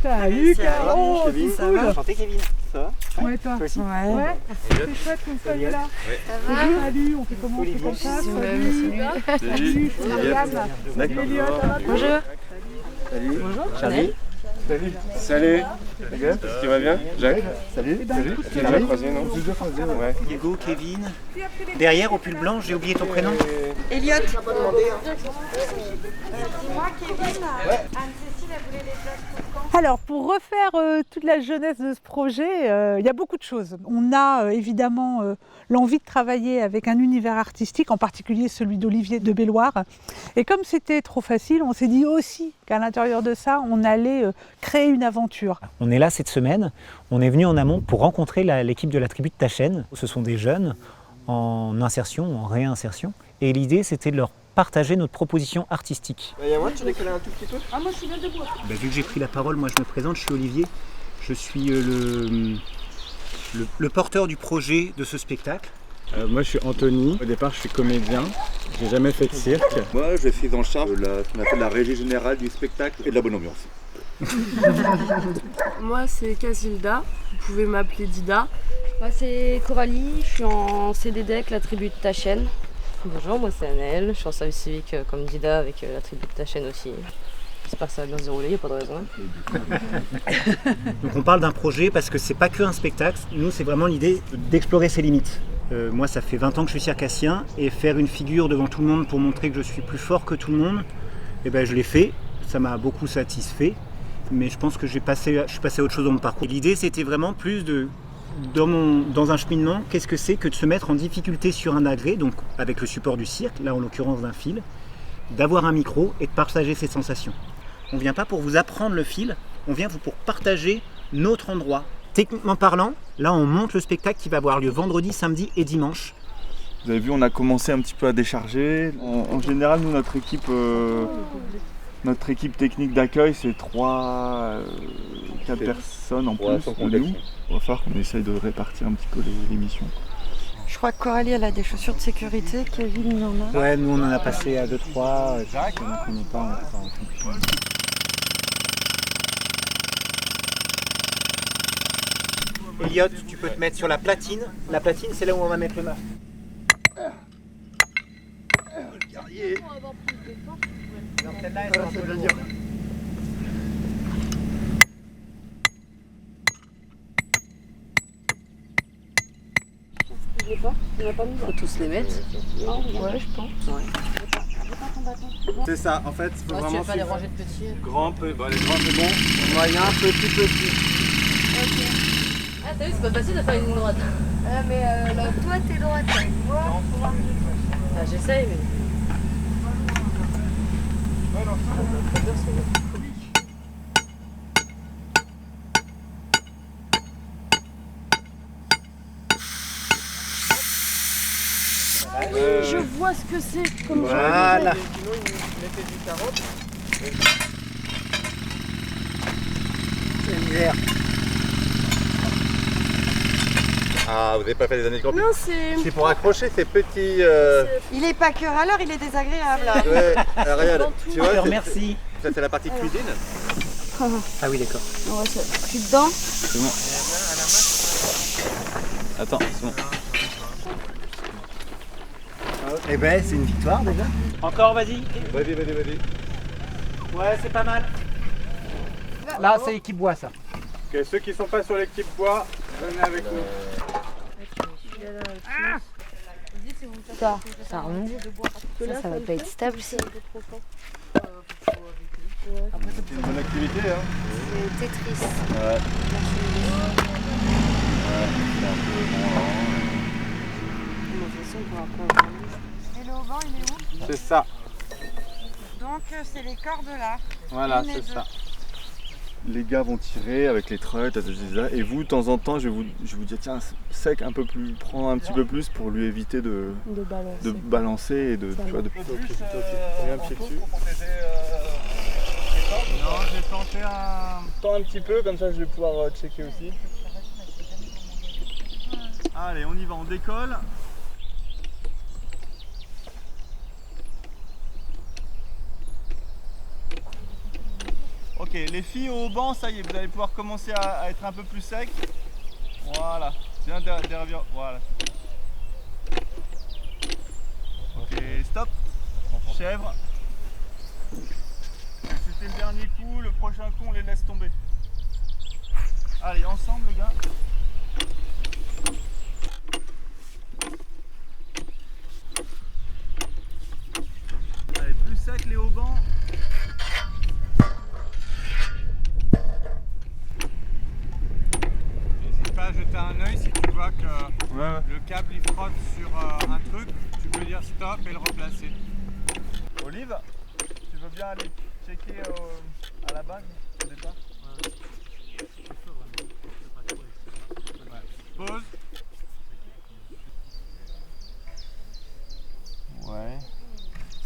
Salut Caro, Kevin, c'est ça va? cool. Enchanté Kevin, ça va? Ouais, toi. Toi aussi? Ouais, c'est chouette qu'on soit là. Ça va? Salut, on fait comment? On fait comme ça. Salut, Salut. je suis Marianne. Salut Elliot. Bonjour. Salut. Bonjour. Charlie. Salut. Salut. Les gars, tu vas bien? Jacques. Salut. Eh ben, Salut. écoute, Tu l'as croisé, non? J'ai déjà croisé, Ouais. Hugo, Kevin. Derrière au pull blanc, j'ai oublié ton prénom. Elliot. Dis-moi, Kevin, Anne-Cécile, elle voulait les places pour quand? Alors, pour refaire toute la jeunesse de ce projet, il y a beaucoup de choses. On a évidemment l'envie de travailler avec un univers artistique, en particulier celui d'Olivier de Belloir. Et comme c'était trop facile, on s'est dit aussi qu'à l'intérieur de ça, on allait créer une aventure. On est là cette semaine, on est venu en amont pour rencontrer l'équipe de la tribu de ta chaîne. Ce sont des jeunes en insertion, en réinsertion. Et l'idée, c'était de leur partager notre proposition artistique. Y'a tu décolles un tout petit peu? Ah, moi je suis bien debout. Vu que j'ai pris la parole, moi je me présente, je suis Olivier. Je suis le porteur du projet de ce spectacle. Moi je suis Anthony. Au départ je suis comédien. J'ai jamais fait de cirque. Moi, je suis en charge de ce qu'on appelle la régie générale du spectacle et de la bonne ambiance. Moi c'est Casilda, vous pouvez m'appeler Dida. Moi c'est Coralie, je suis en CDD avec la tribu de ta chaîne. Bonjour, moi c'est Annelle, je suis en service civique comme Dida avec la tribu de ta chaîne aussi. J'espère que ça va bien se dérouler, il n'y a pas de raison. Donc on parle d'un projet parce que c'est pas que un spectacle, nous c'est vraiment l'idée d'explorer ses limites. Moi ça fait 20 ans que je suis circassien et faire une figure devant tout le monde pour montrer que je suis plus fort que tout le monde, eh ben, je l'ai fait, ça m'a beaucoup satisfait, mais je pense que je suis passé à autre chose dans mon parcours. L'idée c'était vraiment plus dans un cheminement, qu'est-ce que c'est que de se mettre en difficulté sur un agrès, donc avec le support du cirque, là en l'occurrence d'un fil, d'avoir un micro et de partager ses sensations. On ne vient pas pour vous apprendre le fil, on vient pour partager notre endroit. Techniquement parlant, là on monte le spectacle qui va avoir lieu vendredi, samedi et dimanche. Vous avez vu, on a commencé un petit peu à décharger. En général, nous, notre équipe technique d'accueil, c'est 3-4 personnes en plus que nous. Il va falloir qu'on essaye de répartir un petit peu les missions. Je crois que Coralie, elle a des chaussures de sécurité. Kevin, il en a. Ouais, nous on en a passé à 2-3, Jacques, on n'en connaît pas en fonction. Elliot, tu peux te mettre sur la platine. La platine, c'est là où on va mettre le masque. Le guerrier. Non, celle-là, elle est un peu lourde. Je l'ai pas, on n'a pas mis. Faut tous les mettre. Ouais, je pense. Ouais. C'est ça, en fait, il faut Tu vraiment veux pas les ranger de petits? grand peu. Bon, les grands c'est bon. Moyen, petit. Ah, t'as vu, c'est pas facile de faire une ligne droite. Ah, mais là, toi, t'es droite. Ah, j'essaye, mais. Je vois ce que c'est comme Voilà. Sinon, ils mettaient du carotte. C'est misère. Ah, vous n'avez pas fait des années de camping? Non, c'est. C'est pour accrocher ces petits... Il est pas cœur à l'heure, il est désagréable. Ouais, regarde, tu vois, Merci. ça c'est la partie cuisine. Ah oui, d'accord. Ouais, je suis dedans. C'est bon. Attends, c'est bon. Eh ben, c'est une victoire déjà. Encore, vas-y. Vas-y. Ouais, c'est pas mal. Là, c'est l'équipe bois, ça. Ok, ceux qui sont pas sur l'équipe bois, venez avec nous. Ça remonte. Ça va pas être stable aussi. C'est une bonne activité, hein. C'est Tetris. Ouais. C'est un peu Et le haut-vent, il est où? C'est ça, Donc, c'est les cordes là. voilà, Une et c'est deux. ça. Les gars vont tirer avec les treuils, et vous, de temps en temps, je vais vous dire, tiens, sec un peu plus, prendre un petit peu plus pour lui éviter de balancer et de... Tu vois, de... On met un pied dessus. Non, j'ai tenté un petit peu, comme ça je vais pouvoir checker aussi. Allez, on y va, on décolle. Ok, les filles au banc, ça y est, vous allez pouvoir commencer à être un peu plus sec. Voilà, bien derrière, voilà. Ok, stop. Chèvre. C'était le dernier coup, le prochain coup on les laisse tomber. Allez, ensemble les gars. Allez, plus sec les haubans. N'hésite pas à jeter un œil si tu vois que le câble il frotte sur un truc, tu peux dire stop et le replacer. Olive, tu veux bien aller checker à la bague au départ? Pause. Ouais.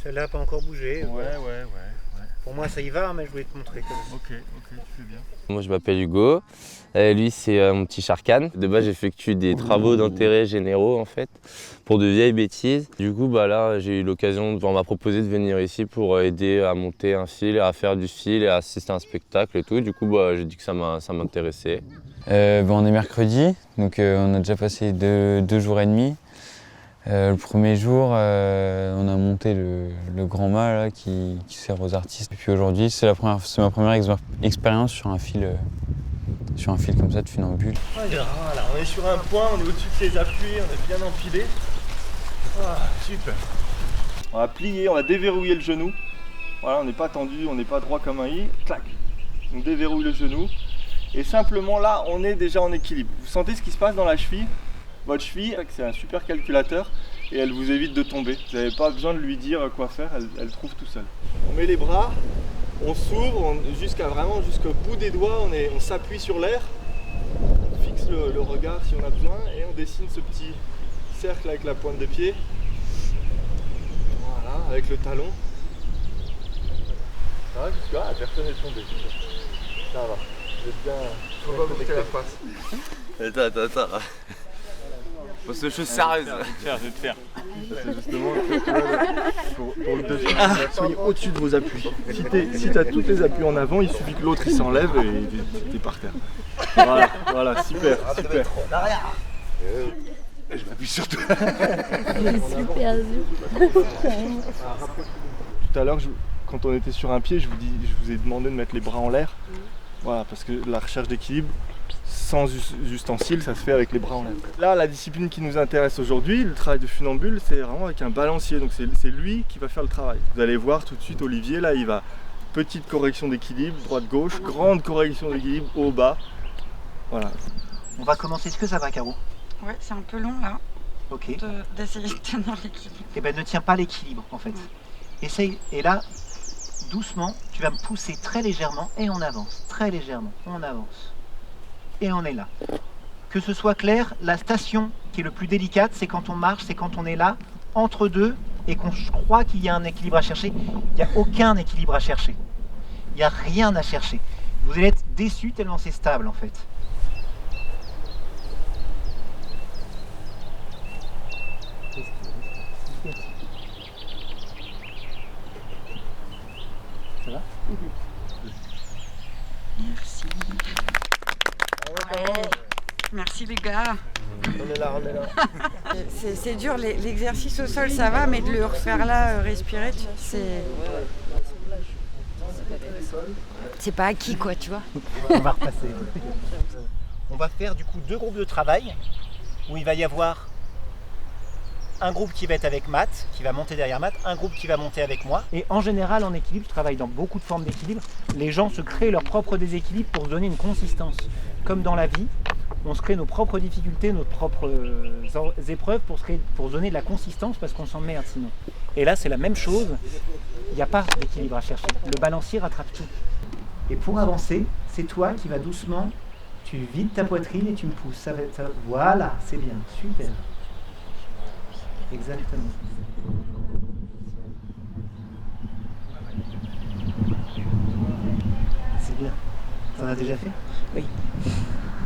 Celle-là n'a pas encore bougé. Ouais. Pour moi, ça y va, mais je voulais te montrer quand même. Ok, tu fais bien. Moi je m'appelle Hugo, lui c'est mon petit Sharkan. De base j'effectue des travaux d'intérêt généraux en fait, pour de vieilles bêtises. Du coup là j'ai eu l'occasion, on m'a proposé de venir ici pour aider à monter un fil, à faire du fil et à assister à un spectacle et tout. Du coup j'ai dit que ça m'intéressait. On est mercredi, donc on a déjà passé deux jours et demi. Le premier jour, on a monté le grand mât là, qui sert aux artistes. Et puis aujourd'hui, c'est ma première expérience sur un fil comme ça de funambule. Voilà, on est sur un point, on est au-dessus de ses appuis, on est bien empilé. Ah, super. On va plier, on va déverrouiller le genou. Voilà, on n'est pas tendu, on n'est pas droit comme un i. Clac. On déverrouille le genou. Et simplement là, on est déjà en équilibre. Vous sentez ce qui se passe dans la cheville? Votre cheville, c'est un super calculateur et elle vous évite de tomber. Vous n'avez pas besoin de lui dire quoi faire, elle trouve tout seul. On met les bras, on s'ouvre jusqu'au bout des doigts, on s'appuie sur l'air, on fixe le regard si on a besoin et on dessine ce petit cercle avec la pointe de pied. Voilà, avec le talon. Ça va jusque-là, la personne est tombée. Ça va, vous êtes bien. Faut pas monter la face. Attends. Faut se choses sérieuses. Je vais te faire. C'est justement pour le deuxième, soyez au-dessus de vos appuis. Si tu as tous tes appuis en avant, il suffit que l'autre il s'enlève et tu es par terre. Voilà, super. Je m'appuie sur toi. Super Tout à l'heure, quand on était sur un pied, je vous ai demandé de mettre les bras en l'air. Voilà, parce que la recherche d'équilibre, sans ustensiles, ça se fait avec les bras en l'air. Là, la discipline qui nous intéresse aujourd'hui, le travail de funambule, c'est vraiment avec un balancier. Donc c'est lui qui va faire le travail. Vous allez voir tout de suite Olivier, là, il va petite correction d'équilibre, droite-gauche, grande correction d'équilibre, haut-bas. Voilà. On va commencer. Est-ce que ça va, Caro? Ouais, c'est un peu long là, Ok. d'essayer de tenir l'équilibre. Eh ben, ne tiens pas l'équilibre en fait. Essaye. Et là, doucement, tu vas me pousser très légèrement et on avance. Très légèrement, on avance. Et on est là. Que ce soit clair, la station qui est le plus délicate, c'est quand on marche, c'est quand on est là, entre deux, et qu'on croit qu'il y a un équilibre à chercher. Il n'y a aucun équilibre à chercher. Il n'y a rien à chercher. Vous allez être déçus tellement c'est stable en fait. Ça va? Merci. Ouais. Merci les gars. On est là. C'est dur, l'exercice au sol ça va, mais de le refaire là, respirer, c'est pas acquis quoi, tu vois. On va repasser. On va faire du coup 2 groupes de travail où il va y avoir un groupe qui va être avec Matt, qui va monter derrière Matt, un groupe qui va monter avec moi. Et en général, en équilibre, je travaille dans beaucoup de formes d'équilibre. Les gens se créent leur propre déséquilibre pour se donner une consistance. Comme dans la vie, on se crée nos propres difficultés, nos propres épreuves pour se donner de la consistance parce qu'on s'emmerde sinon. Et là, c'est la même chose. Il n'y a pas d'équilibre à chercher. Le balancier rattrape tout. Et pour avancer, c'est toi qui vas doucement, tu vides ta poitrine et tu me pousses. Voilà, c'est bien, super. Exactement. C'est bien. Ça en as déjà fait? Oui.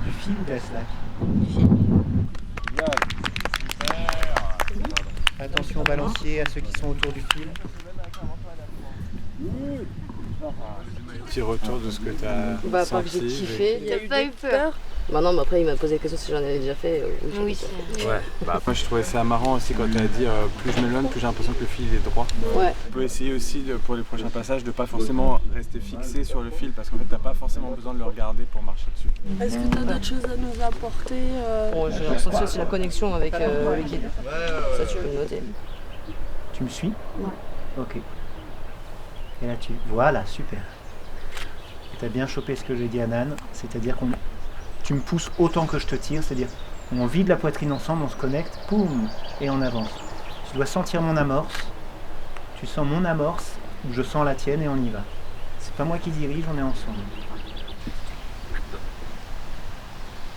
Du fil ou de la slack? Attention au balancier, à ceux qui sont autour du fil. Petit retour de ce que tu as Pas senti. que j'ai kiffé. T'as pas eu peur? Bah non, mais après il m'a posé la question si j'en avais déjà fait. Oui, c'est Ouais, bah moi je trouvais ça marrant aussi quand tu as dit plus je m'éloigne, plus j'ai l'impression que le fil est droit. Ouais. On peut essayer aussi pour les prochains passages de pas forcément rester fixé sur le fil parce qu'en fait t'as pas forcément besoin de le regarder pour marcher dessus. Est-ce que t'as d'autres choses à nous apporter Bon, j'ai ressenti aussi la connexion avec le guide. Ça tu peux le noter. Tu me suis? Ouais. Ok. Et là Voilà, super. Et tu as bien chopé ce que j'ai dit à Nan, c'est-à-dire que tu me pousses autant que je te tire, c'est-à-dire on vide la poitrine ensemble, on se connecte, poum, et on avance. Tu dois sentir mon amorce, tu sens mon amorce, je sens la tienne et on y va. C'est pas moi qui dirige, on est ensemble.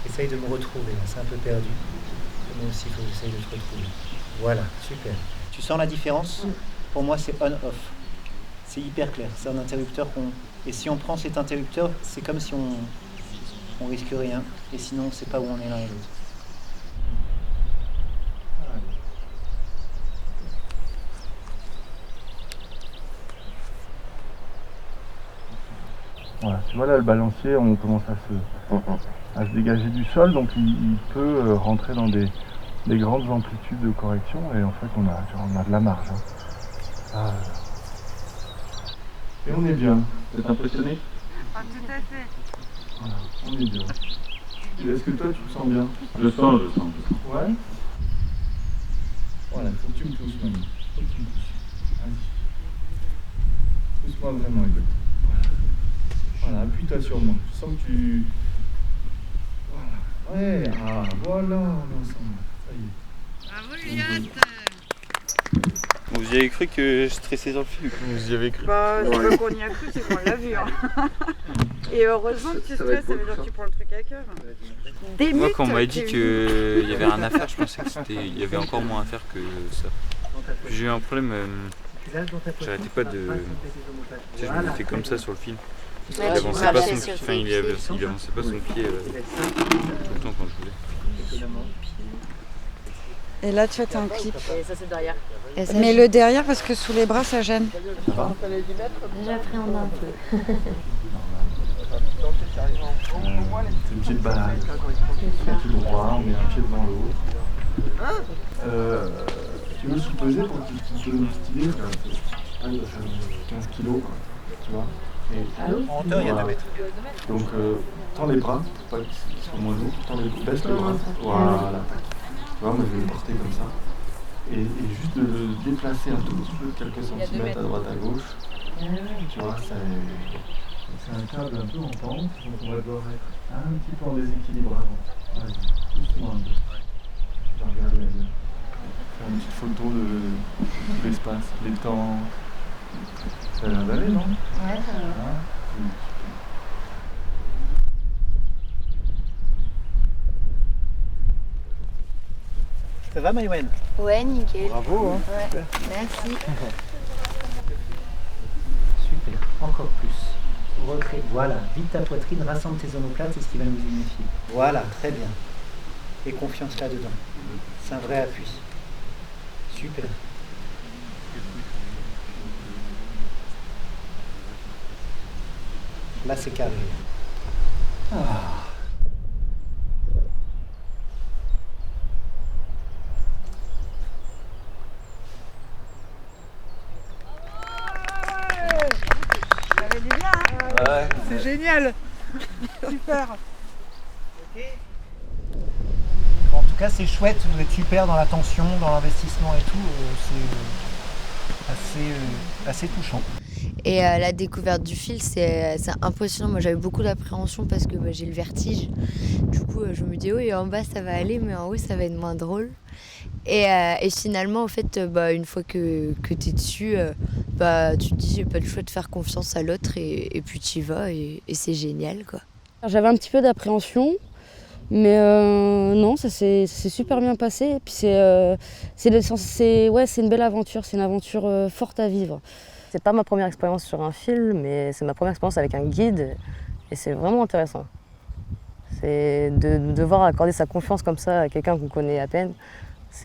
Essaye de me retrouver, c'est un peu perdu. Moi aussi, il faut que j'essaye de te retrouver. Voilà, super. Tu sens la différence? Pour moi, c'est on-off. C'est hyper clair. C'est un interrupteur qu'on... Et si on prend cet interrupteur, c'est comme si on risque rien. Et sinon, on ne sait pas où on est l'un et l'autre. Voilà, tu vois là le balancier, on commence à se dégager du sol, donc il peut rentrer dans des grandes amplitudes de correction et en fait on a de la marge. Hein. Et on est bien. Vous êtes impressionné? Ah, tout à fait. Voilà, on est bien. Est-ce que toi tu te sens bien? Je sens. Ouais. Voilà, faut que tu me pousses maintenant. Faut que tu me pousses. Vas-y. Pousse-moi vraiment, Hugo. Voilà, appuie-toi sur moi. Je sens que tu... Voilà. Ouais, ah, voilà, on est ensemble. Ça y est. Bravo, Juliette. Vous y avez cru que je stressais sur le fil? Vous y avez cru? Bah, c'est pas qu'on y a cru, c'est qu'on l'a vu. Hein. Et heureusement que tu stresses, ça veut dire que tu prends le truc à cœur. Moi, quand on m'a dit qu'il y avait rien à faire, je pensais qu'il y avait encore moins à faire que ça. J'ai eu un problème, j'arrêtais pas de... Tu sais, je me mettais comme ça sur le fil. Il avançait pas son pied, enfin, il avançait pas son pied tout le temps quand je voulais. Et là, tu as un clip. Et ça c'est derrière. Mais le derrière, parce que sous les bras, ça gêne. J'appréhende un peu. C'est une petite balade. Tout droit, on met un pied devant l'autre. Tu veux sous-peser pour que tu te donnes une petite idée? 15 kilos, quoi, tu vois. Et, En hauteur, il y a 2 mètres. donc, tends les bras, pour pas qu'ils soient moins lourds. Baisse les bras. Voilà. Tu vois, moi je vais le porter comme ça. Et juste de le déplacer un tout petit peu, quelques centimètres à droite à gauche. Tu vois, c'est un câble un peu en pente, donc on va devoir être un petit peu en déséquilibre avant. Vas-y, doucement un peu. Je regarde les yeux. Faire une petite photo de l'espace, les temps. Ça a l'air d'aller, non? Ouais, ça va. Ça va, Maïwen? Ouais, nickel. Bravo, hein. Ouais, merci. Super, encore plus. Recrée, voilà, vide ta poitrine, rassemble tes omoplates, c'est ce qui va nous unifier. Voilà, très bien. Et confiance là-dedans. C'est un vrai appui. Super. Là, c'est carré. Ah. Ouais. C'est génial. Super. En tout cas, c'est chouette, vous êtes super dans l'attention, dans l'investissement et tout. C'est assez touchant. Et la découverte du fil, c'est impressionnant. Moi, j'avais beaucoup d'appréhension parce que j'ai le vertige. Du coup, je me dis, oui, en bas, ça va aller, mais en haut, ça va être moins drôle. Et finalement, en fait, une fois que tu es dessus, tu te dis, j'ai pas le choix de faire confiance à l'autre et puis tu y vas et c'est génial, quoi. J'avais un petit peu d'appréhension, mais non, ça s'est super bien passé. Et puis c'est une belle aventure, c'est une aventure forte à vivre. C'est pas ma première expérience sur un fil, mais c'est ma première expérience avec un guide et c'est vraiment intéressant. C'est de devoir accorder sa confiance comme ça à quelqu'un qu'on connaît à peine.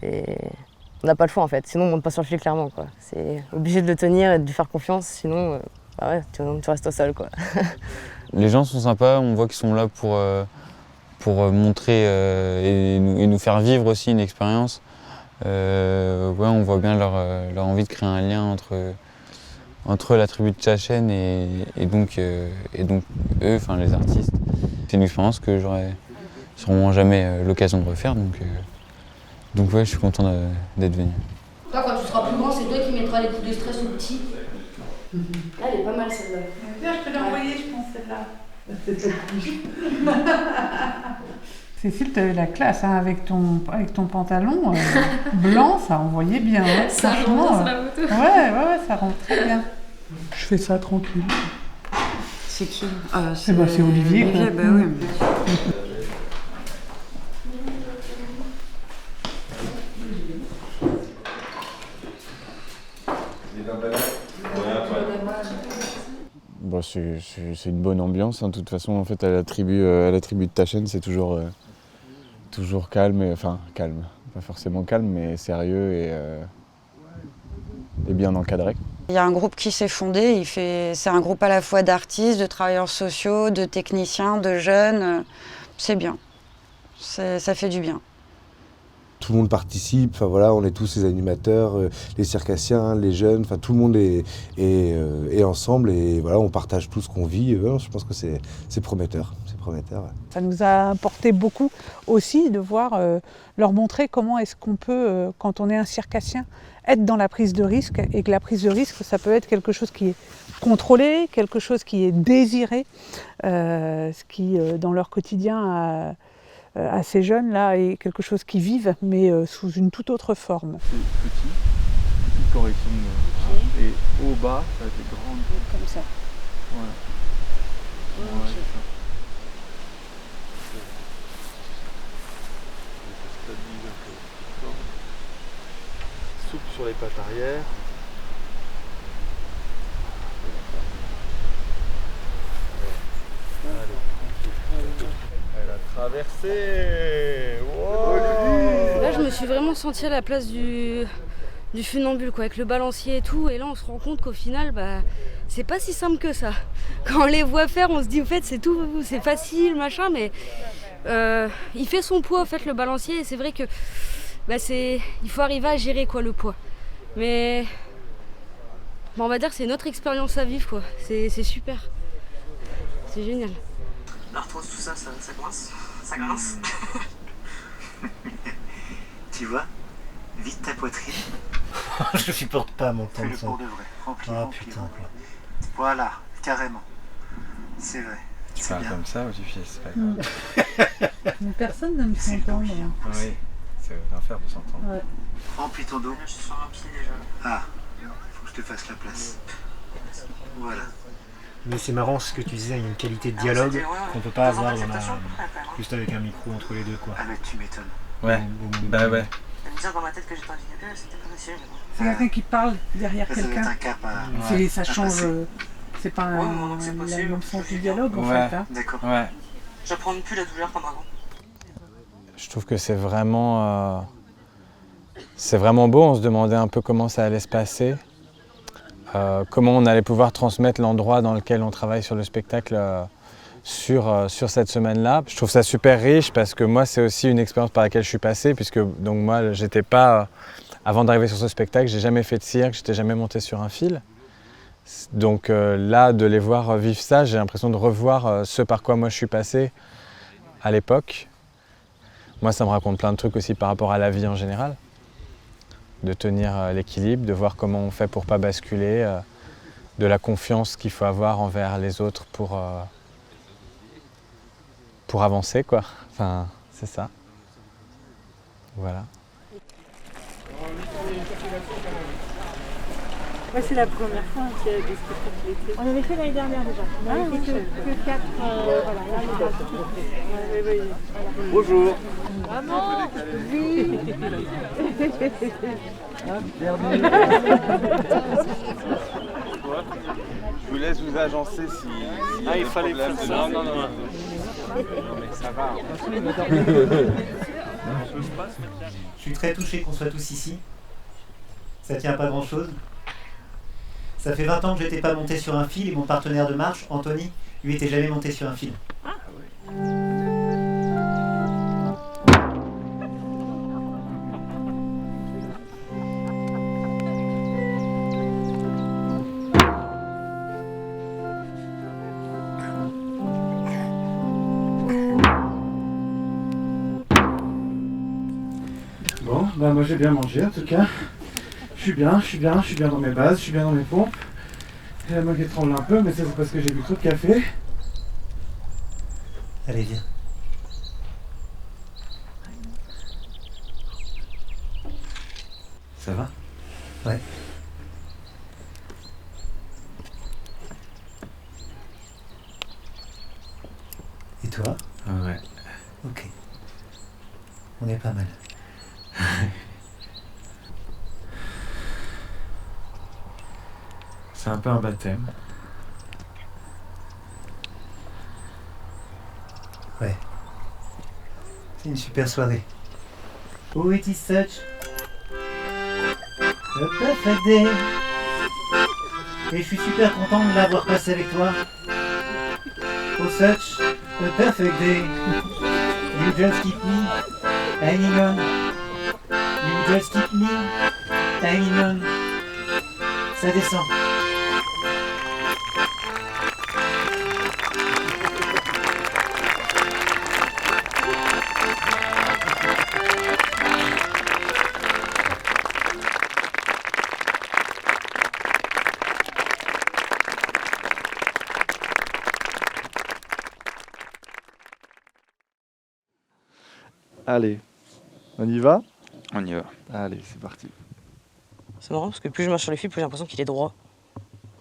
On n'a pas le choix en fait, sinon on ne monte pas sur le fil clairement, quoi. C'est obligé de le tenir et de lui faire confiance, sinon Ah ouais, tu restes au sol quoi. Les gens sont sympas, on voit qu'ils sont là pour montrer et nous faire vivre aussi une expérience. On voit bien leur envie de créer un lien entre la tribu de Tchatchen et donc eux, enfin les artistes. C'est une expérience que j'aurais sûrement jamais l'occasion de refaire, donc ouais, je suis content d'être venu. Toi, quand tu seras plus grand, c'est toi qui mettras les coups de stress aux petits. Ah, elle est pas mal celle-là. Je peux l'envoyer, je pense, celle-là. Cécile, tu avais la classe hein, avec ton pantalon blanc, ça envoyait bien. Hein, ça rentre sur la moto. Ouais, ça rentre très bien. Je fais ça tranquille. C'est qui c'est Olivier. Olivier, bah oui. Bon, c'est une bonne ambiance. Hein. De toute façon, en fait, à la tribu de Tchatchen, c'est toujours calme, enfin calme, pas forcément calme, mais sérieux et bien encadré. Il y a un groupe qui s'est fondé. C'est un groupe à la fois d'artistes, de travailleurs sociaux, de techniciens, de jeunes. C'est bien. Ça fait du bien. Tout le monde participe, enfin voilà, on est tous les animateurs, les circassiens, les jeunes, enfin tout le monde est ensemble et voilà, on partage tout ce qu'on vit. Je pense que c'est prometteur, Ouais. Ça nous a apporté beaucoup aussi de voir, leur montrer comment est-ce qu'on peut, quand on est un circassien, être dans la prise de risque et que la prise de risque, ça peut être quelque chose qui est contrôlé, quelque chose qui est désiré, ce qui, dans leur quotidien, à ces jeunes-là est quelque chose qu'ils vivent, mais sous une toute autre forme. Petite correction. Okay. Et au bas, ça va être grande. Comme ça. Ouais. Ouais, c'est ça. Souple sur les pattes arrière. Elle a traversé. Wow. Là, je me suis vraiment sentie à la place du funambule, quoi, avec le balancier et tout. Et là, on se rend compte qu'au final, c'est pas si simple que ça. Quand on les voit faire, on se dit, en fait, c'est facile, machin, mais il fait son poids, en fait, le balancier. Et c'est vrai que il faut arriver à gérer, quoi, le poids. Mais on va dire que c'est notre expérience à vivre, quoi. C'est super. C'est génial. L'arthrose, tout ça coince. Ça grince. Tu vois, vide ta poitrine. Je supporte pas mon temps de ça. Pour de vrai. Remplis. Ah putain. Voilà, carrément. C'est vrai. Tu parles comme ça ou tu fies, c'est pas grave. Mais personne ne me s'entendre. Oui, c'est l'enfer de s'entendre. Ouais. Remplis ton dos. Je suis sur un pied déjà. Ah, faut que je te fasse la place. Voilà. Mais c'est marrant ce que tu disais, il y a une qualité de dialogue qu'on peut pas avoir juste avec un micro entre les deux, quoi. Ah mais tu m'étonnes. Ouais, bah ouais. Elle me dit dans ma tête que j'étais handicapée, c'était pas facile. C'est quelqu'un qui parle derrière quelqu'un. Ça change, c'est pas le même sens du dialogue en fait. Hein. D'accord. Ouais. J'apprends plus la douleur comme avant. Je trouve que c'est vraiment beau, on se demandait un peu comment ça allait se passer. Comment on allait pouvoir transmettre l'endroit dans lequel on travaille sur le spectacle sur cette semaine-là. Je trouve ça super riche parce que moi, c'est aussi une expérience par laquelle je suis passé, puisque donc moi, j'étais pas, avant d'arriver sur ce spectacle, j'ai jamais fait de cirque, j'étais jamais monté sur un fil. Donc là, de les voir vivre ça, j'ai l'impression de revoir ce par quoi moi je suis passé à l'époque. Moi, ça me raconte plein de trucs aussi par rapport à la vie en général. De tenir l'équilibre, de voir comment on fait pour pas basculer, de la confiance qu'il faut avoir envers les autres pour avancer, quoi. Enfin, c'est ça. Voilà. Ouais, c'est la première fois qu'il y a des spectacles l'été. On avait fait l'année dernière déjà. On avait fait que 4. Voilà. Bonjour. Maman. Oui. Je vous laisse vous agencer si. Ah, il fallait faire ça. Non, mais ça va. Je suis très touché qu'on soit tous ici. Ça tient à pas grand chose. Ça fait 20 ans que j'étais pas monté sur un fil et mon partenaire de marche, Anthony, lui était jamais monté sur un fil. Bon, bah moi j'ai bien mangé en tout cas. Je suis bien dans mes bases, je suis bien dans mes pompes. Et la main qui tremble un peu, mais ça c'est parce que j'ai bu trop de café. Allez, viens. Ça va? Ouais. Et toi? Ouais. Ok. On est pas mal. C'est un peu un baptême. Ouais. C'est une super soirée. Oh, it is such a perfect day. Et je suis super content de l'avoir passé avec toi. Oh, such a perfect day. You just keep me hanging on. You just keep me hanging on. Ça descend. Allez, on y va? On y va. Allez, c'est parti. C'est marrant parce que plus je marche sur les fils, plus j'ai l'impression qu'il est droit.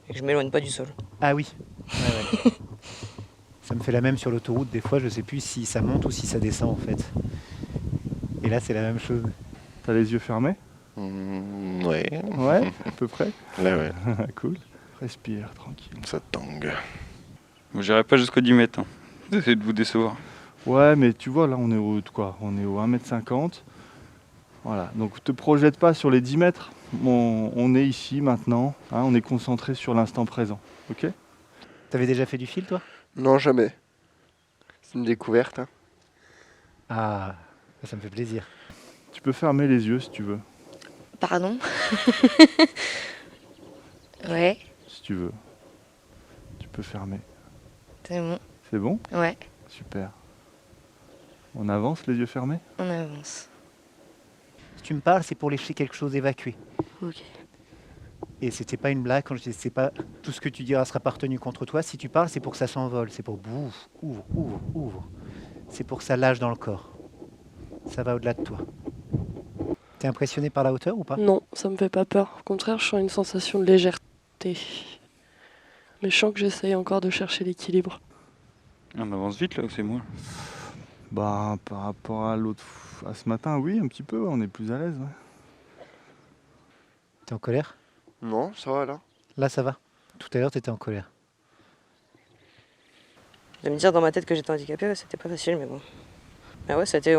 Et que je m'éloigne pas du sol. Ah oui. Ouais. Ça me fait la même sur l'autoroute. Des fois, je sais plus si ça monte ou si ça descend en fait. Et là, c'est la même chose. T'as les yeux fermés? Ouais. Ouais, à peu près. Ouais. Cool. Respire, tranquille. Ça tangue. Bon, j'irai pas jusqu'au 10 mètres. Hein. J'essaie de vous décevoir. Ouais, mais tu vois, là, on est au quoi? On est au 1m50. Voilà, donc te projette pas sur les 10 mètres. On est ici maintenant, hein, on est concentré sur l'instant présent, ok? T'avais déjà fait du fil, toi? Non, jamais. C'est une découverte. Hein. Ah, ça me fait plaisir. Tu peux fermer les yeux si tu veux. Pardon? Ouais, Si tu veux. Tu peux fermer. c'est bon. C'est bon? Ouais, Super. On avance les yeux fermés? on avance. Si tu me parles, c'est pour lécher quelque chose évacué. Ok. Et c'était pas une blague quand je dis c'est pas tout ce que tu diras sera pas retenu contre toi. Si tu parles, c'est pour que ça s'envole. C'est pour bouf, ouvre. C'est pour que ça lâche dans le corps. Ça va au-delà de toi. T'es impressionné par la hauteur ou pas? Non, ça me fait pas peur. Au contraire, je sens une sensation de légèreté. Mais je sens que j'essaye encore de chercher l'équilibre. On avance vite là ou c'est moi? Bah, par rapport à à ce matin, oui, un petit peu, on est plus à l'aise. Ouais. T'es en colère? Non, ça va là. Là, ça va. Tout à l'heure, t'étais en colère. De me dire dans ma tête que j'étais handicapée, ouais, c'était pas facile, mais bon. Mais ouais, ça a été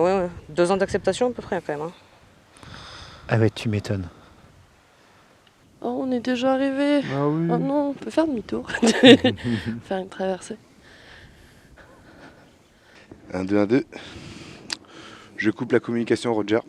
2 ans d'acceptation à peu près quand même. Hein. Ah ouais, tu m'étonnes. Oh, on est déjà arrivé. Ah oui. Oh non, on peut faire demi-tour. Faire une traversée. 1, 2, 1, 2. Je coupe la communication, Roger.